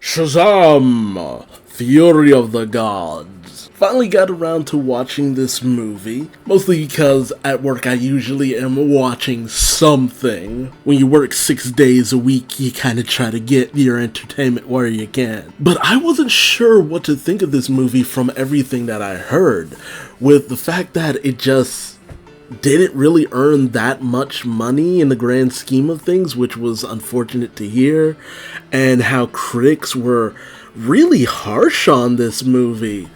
Shazam! Fury of the Gods. Finally got around to watching this movie, mostly because at work I usually am watching something. When you work 6 days a week, you kind of try to get your entertainment where you can. But I wasn't sure what to think of this movie from everything that I heard, with the fact that it just didn't really earn that much money in the grand scheme of things, which was unfortunate to hear, and how critics were really harsh on this movie.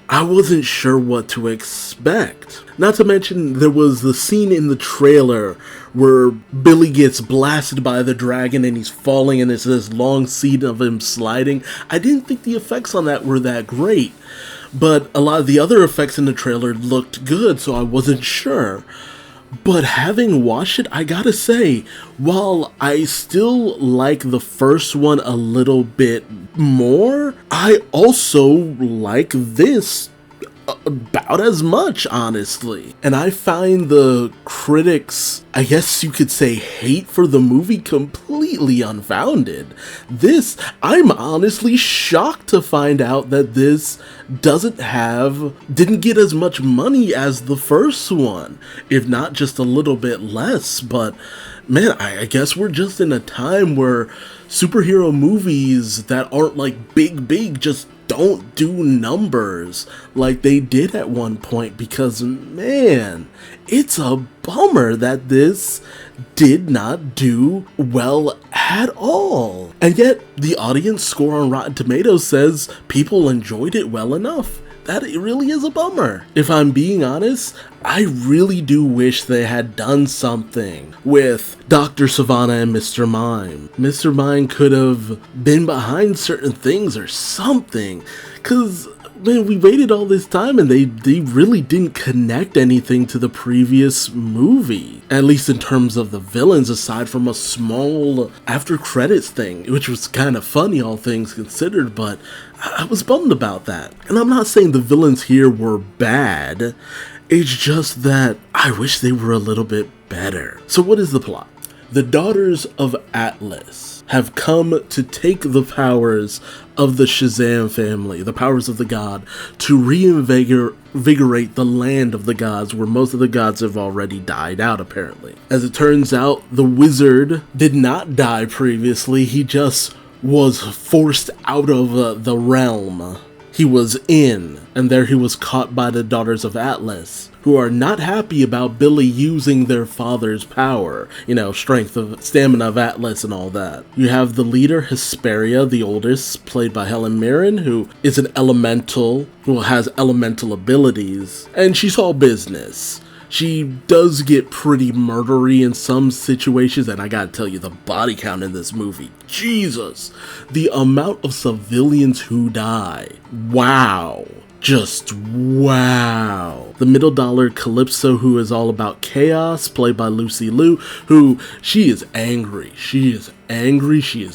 I wasn't sure what to expect. Not to mention, there was the scene in the trailer where Billy gets blasted by the dragon and he's falling, and it's this long scene of him sliding. I didn't think the effects on that were that great, but a lot of the other effects in the trailer looked good, so I wasn't sure. But having watched it, I gotta say, while I still like the first one a little bit more, I also like this about as much, honestly. And I find the critics, I guess you could say, hate for the movie completely unfounded. I'm honestly shocked to find out that this didn't get as much money as the first one, if not just a little bit less. But man, I guess we're just in a time where superhero movies that aren't like big just don't do numbers like they did at one point, because man, it's a bummer that this did not do well at all. And yet the audience score on Rotten Tomatoes says people enjoyed it well enough. That it really is a bummer. If I'm being honest, I really do wish they had done something with Dr. Savannah and Mr. Mime. Mr. Mime could have been behind certain things or something, because man, we waited all this time and they really didn't connect anything to the previous movie. At least in terms of the villains, aside from a small after credits thing, which was kind of funny, all things considered, but I was bummed about that. And I'm not saying the villains here were bad, it's just that I wish they were a little bit better. So what is the plot? The daughters of Atlas have come to take the powers of the Shazam family, the powers of the god, to reinvigorate the land of the gods, where most of the gods have already died out, apparently. As it turns out, the wizard did not die previously, he just was forced out of the realm he was in, and there he was caught by the daughters of Atlas, who are not happy about Billy using their father's power, stamina of Atlas and all that. You have the leader, Hesperia, the oldest, played by Helen Mirren, who is an elemental, who has elemental abilities, and she's all business. She does get pretty murdery in some situations, and I gotta tell you, the body count in this movie, Jesus! The amount of civilians who die, wow! Just wow. The middle dollar Calypso, who is all about chaos, played by Lucy Liu, who, she is angry, she is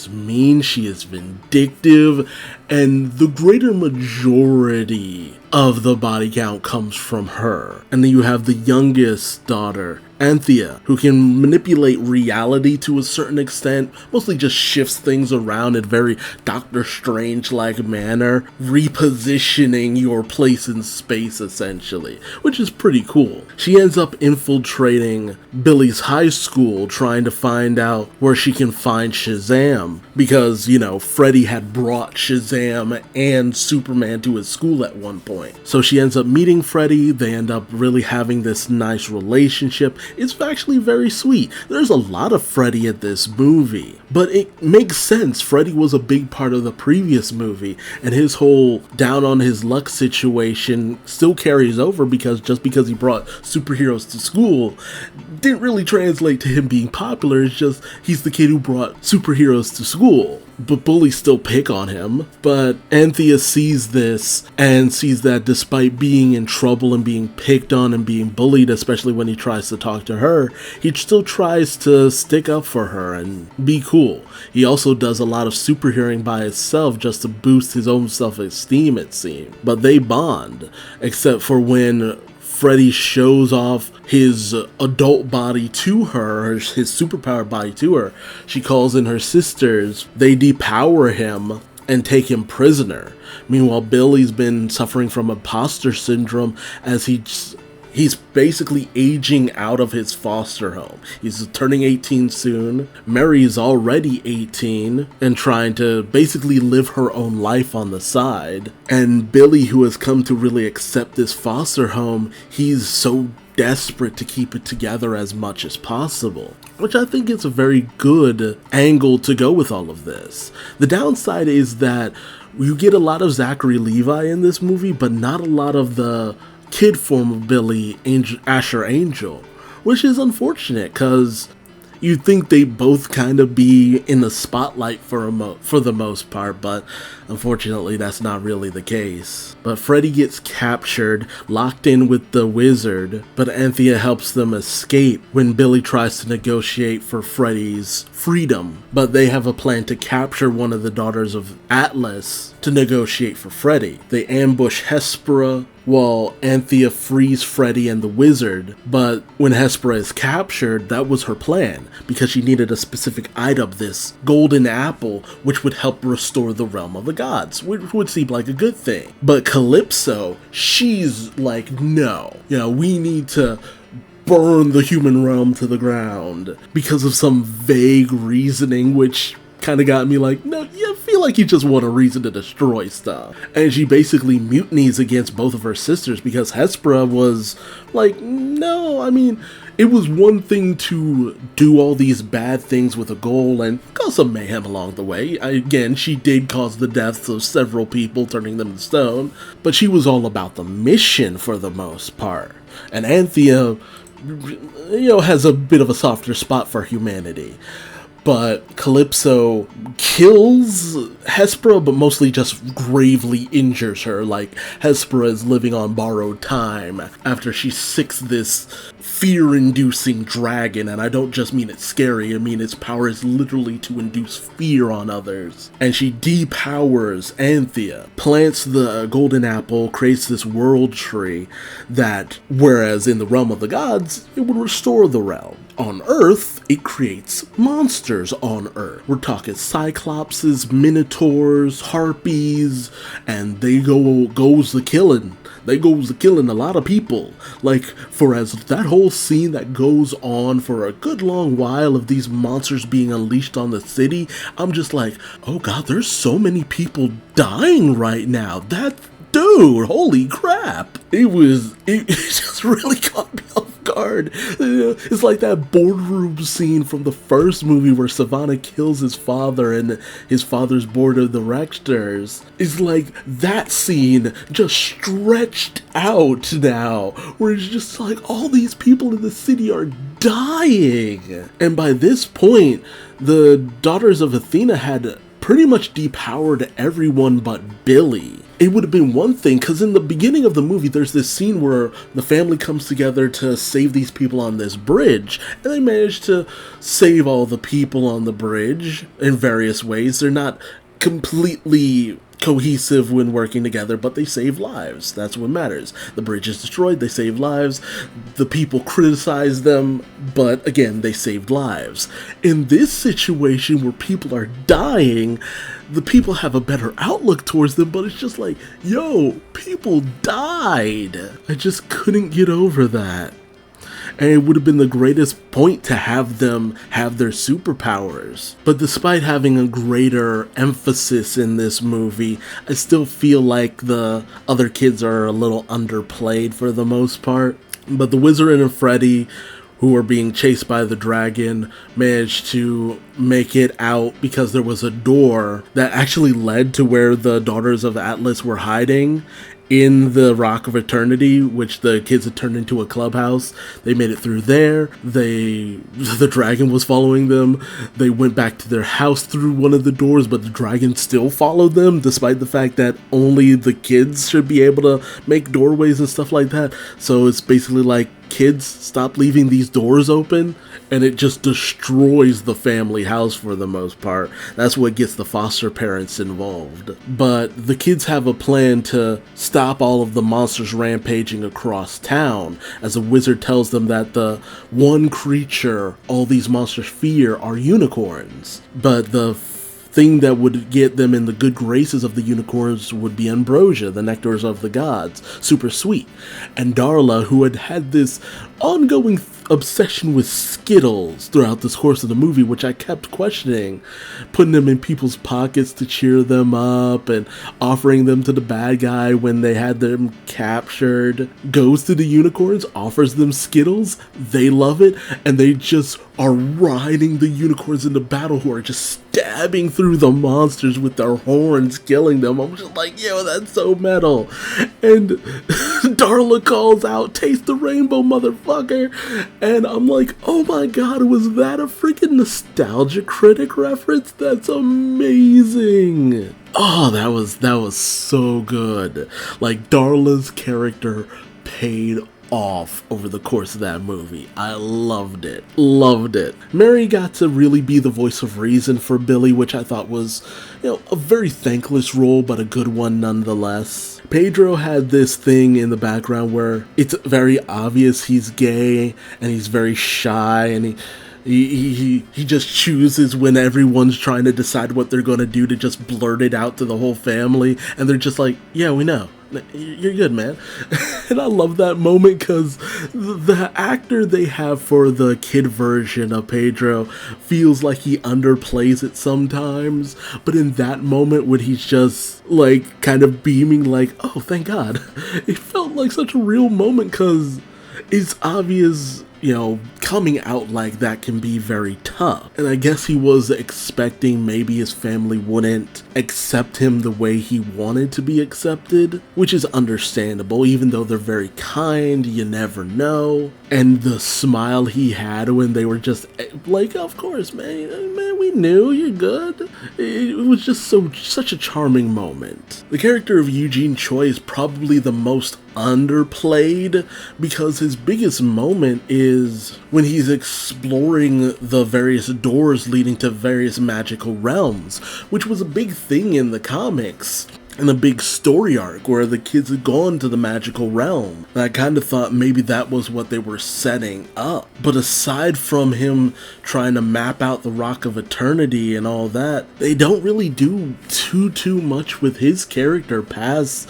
mean, she is vindictive, and the greater majority of the body count comes from her. And then you have the youngest daughter, Anthea, who can manipulate reality to a certain extent, mostly just shifts things around in a very Doctor Strange-like manner, repositioning your place in space, essentially, which is pretty cool. She ends up infiltrating Billy's high school, trying to find out where she can find Shazam, because, Freddy had brought Shazam and Superman to his school at one point. So she ends up meeting Freddy, they end up really having this nice relationship. It's actually very sweet. There's a lot of Freddy in this movie, but it makes sense. Freddy was a big part of the previous movie, and his whole down on his luck situation still carries over, because just because he brought superheroes to school didn't really translate to him being popular. It's just he's the kid who brought superheroes to school, but bullies still pick on him. But Anthea sees this and sees that despite being in trouble and being picked on and being bullied, especially when he tries to talk to her, he still tries to stick up for her and be cool. He also does a lot of superheroing by himself just to boost his own self-esteem, it seems. But they bond, except for when Freddy shows off his adult body to her, his superpower body to her. She calls in her sisters, they depower him, and take him prisoner. Meanwhile, Billy's been suffering from imposter syndrome as he's basically aging out of his foster home. He's turning 18 soon. Mary's already 18 and trying to basically live her own life on the side. And Billy, who has come to really accept this foster home, he's so desperate to keep it together as much as possible, which I think is a very good angle to go with all of this. The downside is that you get a lot of Zachary Levi in this movie, but not a lot of the kid form of Billy, Asher Angel, which is unfortunate because you'd think they both kind of be in the spotlight for the most part, but unfortunately that's not really the case. But Freddy gets captured, locked in with the wizard, but Anthea helps them escape when Billy tries to negotiate for Freddy's freedom. But they have a plan to capture one of the daughters of Atlas to negotiate for Freddy. They ambush Hespera while Anthea frees Freddy and the wizard, but when Hespera is captured, that was her plan, because she needed a specific item, this golden apple, which would help restore the realm of the gods, which would seem like a good thing. But Calypso, she's like, no, we need to burn the human realm to the ground, because of some vague reasoning, which kind of got me like, no, you feel like you just want a reason to destroy stuff. And she basically mutinies against both of her sisters because Hespera was like, no, I mean, it was one thing to do all these bad things with a goal and cause some mayhem along the way. Again, she did cause the deaths of several people, turning them to stone, but she was all about the mission for the most part. And Anthea, has a bit of a softer spot for humanity. But Calypso kills Hespera, but mostly just gravely injures her, like Hespera is living on borrowed time after she sicks this fear-inducing dragon, and I don't just mean it's scary, I mean its power is literally to induce fear on others. And she depowers Anthea, plants the golden apple, creates this world tree that, whereas in the realm of the gods, it would restore the realm. On Earth, it creates monsters on Earth. We're talking Cyclopses, Minotaurs, Harpies, and they goes the killing. They goes the killing a lot of people. Like, for as that whole scene that goes on for a good long while of these monsters being unleashed on the city, I'm just like, oh god, there's so many people dying right now. Dude, holy crap. It just really caught me off guard. It's like that boardroom scene from the first movie where Savannah kills his father and his father's board of directors. It's like that scene just stretched out now, where it's just like all these people in the city are dying. And by this point, the daughters of Athena had pretty much depowered everyone but Billy. It would have been one thing, because in the beginning of the movie, there's this scene where the family comes together to save these people on this bridge, and they manage to save all the people on the bridge in various ways. They're not completely cohesive when working together, but they save lives. That's what matters. The bridge is destroyed, they save lives. The people criticize them, but again, they saved lives. In this situation where people are dying, the people have a better outlook towards them, but it's just like, yo, people died. I just couldn't get over that. And it would have been the greatest point to have them have their superpowers. But despite having a greater emphasis in this movie, I still feel like the other kids are a little underplayed for the most part. But the wizard and Freddy, who are being chased by the dragon, managed to make it out because there was a door that actually led to where the daughters of Atlas were hiding in the Rock of Eternity, which the kids had turned into a clubhouse. They made it through there. The dragon was following them. They went back to their house through one of the doors, but the dragon still followed them, despite the fact that only the kids should be able to make doorways and stuff like that. So it's basically like, kids, stop leaving these doors open, and it just destroys the family house for the most part. That's what gets the foster parents involved. But the kids have a plan to stop all of the monsters rampaging across town, as a wizard tells them that the one creature all these monsters fear are unicorns. But the thing that would get them in the good graces of the unicorns would be ambrosia, the nectars of the gods, super sweet. And Darla, who had had this ongoing obsession with Skittles throughout this course of the movie, which I kept questioning, putting them in people's pockets to cheer them up and offering them to the bad guy when they had them captured, goes to the unicorns, offers them Skittles, they love it, and they just are riding the unicorns into battle, who are just stabbing through the monsters with their horns, killing them. I'm just like, yo, that's so metal. And Darla calls out, "Taste the rainbow, motherfucker." And I'm like, oh my god, was that a freaking Nostalgia Critic reference? That's amazing. Oh, that was so good. Like, Darla's character paid off over the course of that movie. I loved it. Loved it. Mary got to really be the voice of reason for Billy, which I thought was, a very thankless role, but a good one nonetheless. Pedro had this thing in the background where it's very obvious he's gay and he's very shy, and he just chooses when everyone's trying to decide what they're going to do to just blurt it out to the whole family, and they're just like, yeah, we know. You're good, man. And I love that moment because the actor they have for the kid version of Pedro feels like he underplays it sometimes, but in that moment when he's just like kind of beaming like, oh, thank God, it felt like such a real moment because it's obvious, coming out like that can be very tough. And I guess he was expecting maybe his family wouldn't accept him the way he wanted to be accepted, which is understandable, even though they're very kind, you never know. And the smile he had when they were just like, of course, man, we knew, you're good. It was just such a charming moment. The character of Eugene Choi is probably the most underplayed because his biggest moment is when he's exploring the various doors leading to various magical realms, which was a big thing in the comics. And a big story arc where the kids had gone to the magical realm. And I kind of thought maybe that was what they were setting up. But aside from him trying to map out the Rock of Eternity and all that, they don't really do too much with his character past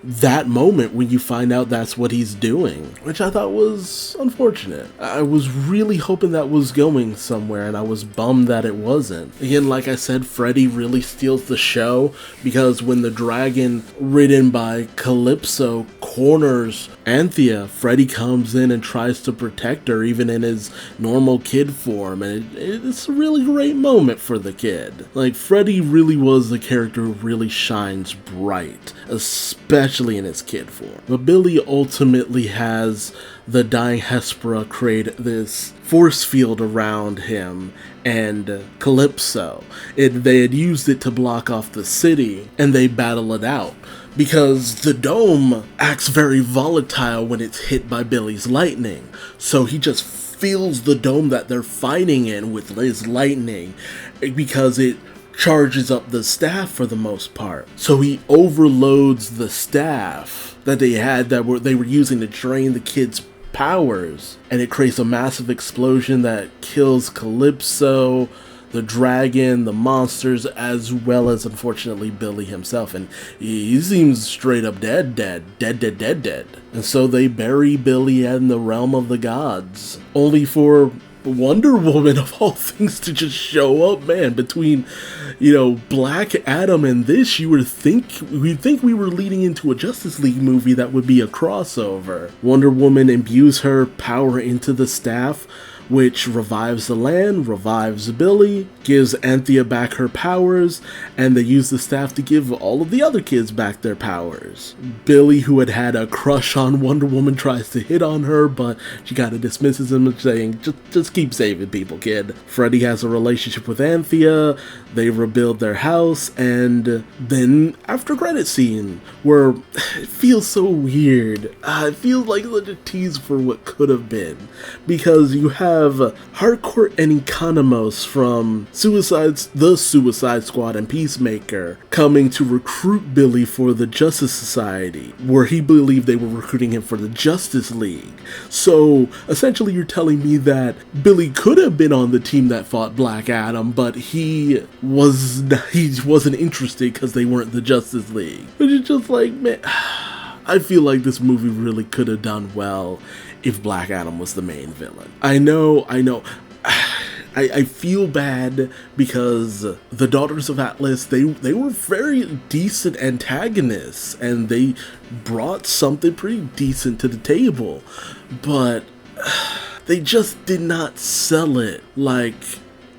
that moment when you find out that's what he's doing, which I thought was unfortunate. I was really hoping that was going somewhere, and I was bummed that it wasn't. Again, like I said, Freddy really steals the show because when the dragon ridden by Calypso corners Anthea, Freddy comes in and tries to protect her even in his normal kid form, and it's a really great moment for the kid. Like, Freddy really was the character who really shines bright, especially in his kid form. But Billy ultimately has the dying Hespera create this force field around him and Calypso. They had used it to block off the city, and they battle it out because the dome acts very volatile when it's hit by Billy's lightning. So he just fills the dome that they're fighting in with his lightning because it charges up the staff for the most part. So he overloads the staff that they had they were using to drain the kids' powers, and it creates a massive explosion that kills Calypso, the dragon, the monsters, as well as unfortunately Billy himself, and he seems straight up dead. And so they bury Billy in the realm of the gods, only for Wonder Woman of all things to just show up, man. Between, Black Adam and this, we'd think we were leading into a Justice League movie that would be a crossover. Wonder Woman imbues her power into the staff, which revives the land, revives Billy, gives Anthea back her powers, and they use the staff to give all of the other kids back their powers. Billy, who had a crush on Wonder Woman, tries to hit on her, but she kind of dismisses him, saying, just keep saving people, kid. Freddy has a relationship with Anthea, they rebuild their house, and then after credit scene, where it feels so weird. It feels like such a tease for what could have been, because you have have Hardcore and Economos from the Suicide Squad and Peacemaker coming to recruit Billy for the Justice Society, where he believed they were recruiting him for the Justice League. So essentially you're telling me that Billy could have been on the team that fought Black Adam, but he wasn't interested because they weren't the Justice League. Which is just like, man, I feel like this movie really could have done well if Black Adam was the main villain. I know. I feel bad because the Daughters of Atlas, they were very decent antagonists, and they brought something pretty decent to the table, but they just did not sell it like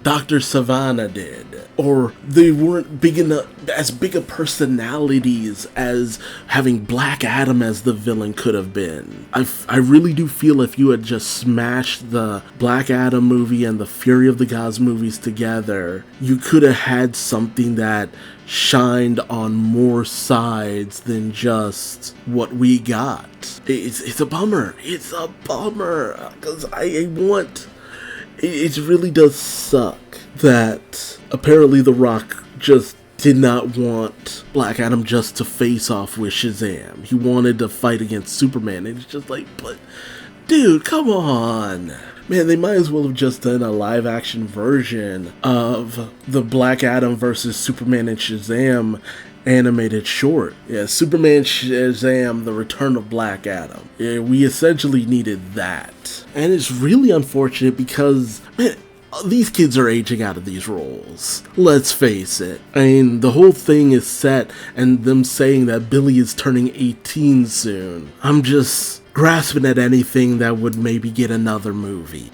Dr. Savannah did, or they weren't big enough, as big of personalities as having Black Adam as the villain could have been. I really do feel if you had just smashed the Black Adam movie and the Fury of the Gods movies together, you could have had something that shined on more sides than just what we got. It's a bummer. It's a bummer, because it really does suck that apparently The Rock just did not want Black Adam just to face off with Shazam. He wanted to fight against Superman, and it's just like, but dude, come on. Man, they might as well have just done a live action version of the Black Adam versus Superman and Shazam animated short. Yeah, Superman Shazam, The Return of Black Adam. Yeah, we essentially needed that. And it's really unfortunate because, man, these kids are aging out of these roles. Let's face it. I mean, the whole thing is set, and them saying that Billy is turning 18 soon. I'm just grasping at anything that would maybe get another movie.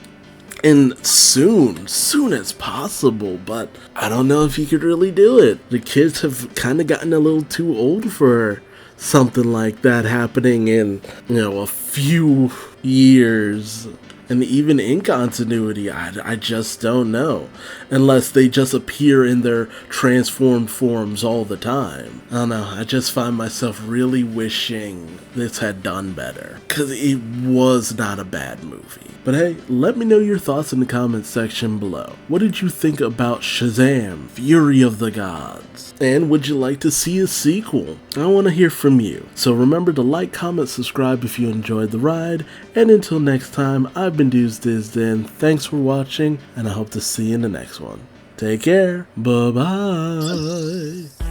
And soon as possible, but I don't know if he could really do it. The kids have kind of gotten a little too old for something like that happening in, a few years. And even in continuity, I just don't know. Unless they just appear in their transformed forms all the time. I don't know, I just find myself really wishing this had done better. Because it was not a bad movie. But hey, let me know your thoughts in the comments section below. What did you think about Shazam, Fury of the Gods? And would you like to see a sequel? I want to hear from you. So remember to like, comment, subscribe if you enjoyed the ride. And until next time, I've been Duuz-Diz-Din. Thanks for watching, and I hope to see you in the next one. Take care. Bye-bye.